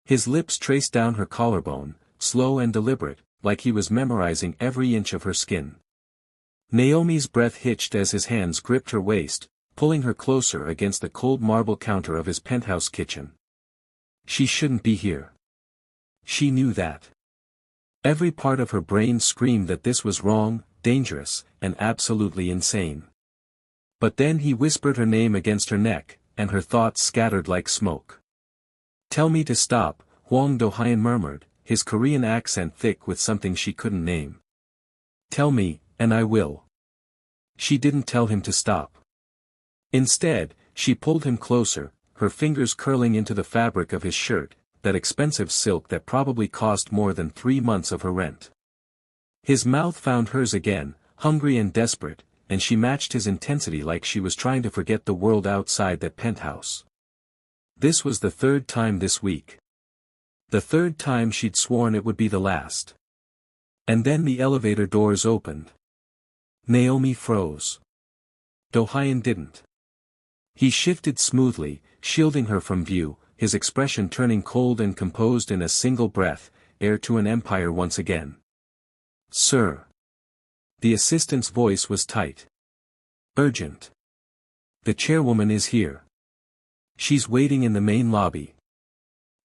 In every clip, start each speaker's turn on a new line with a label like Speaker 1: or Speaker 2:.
Speaker 1: His lips traced down her collarbone, slow and deliberate, like he was memorizing every inch of her skin. Naomi's breath hitched as his hands gripped her waist, pulling her closer against the cold marble counter of his penthouse kitchen. She shouldn't be here. She knew that. Every part of her brain screamed that this was wrong, dangerous, and absolutely insane. But then he whispered her name against her neck, and her thoughts scattered like smoke. "Tell me to stop," Hwang Dohyun murmured, his Korean accent thick with something she couldn't name. "Tell me, and I will." She didn't tell him to stop. Instead, she pulled him closer, her fingers curling into the fabric of his shirt, that expensive silk that probably cost more than 3 months of her rent. His mouth found hers again, hungry and desperate, and she matched his intensity like she was trying to forget the world outside that penthouse. This was the 3rd time this week. The 3rd time she'd sworn it would be the last. And then the elevator doors opened. Naomi froze. Dohyun didn't. He shifted smoothly, shielding her from view, his expression turning cold and composed in a single breath, heir to an empire once again. "Sir." The assistant's voice was tight. "Urgent. The chairwoman is here. She's waiting in the main lobby.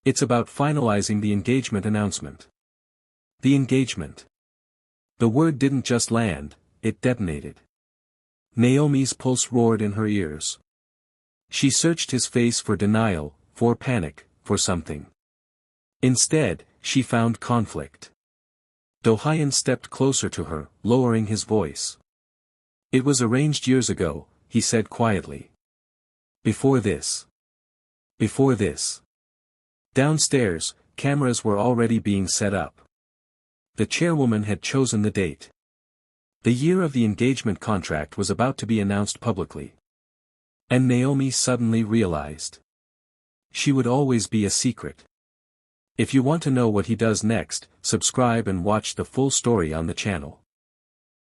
Speaker 1: It's about finalizing the engagement announcement." The engagement. The word didn't just land, it detonated. Naomi's pulse roared in her ears. She searched his face for denial, for panic, for something. Instead, she found conflict. Dohyun stepped closer to her, lowering his voice. "It was arranged years ago," he said quietly. Before this. Before this." Downstairs, cameras were already being set up. The chairwoman had chosen the date. The year of the engagement contract was about to be announced publicly. And Naomi suddenly realized. She would always be a secret. If you want to know what he does next, subscribe and watch the full story on the channel.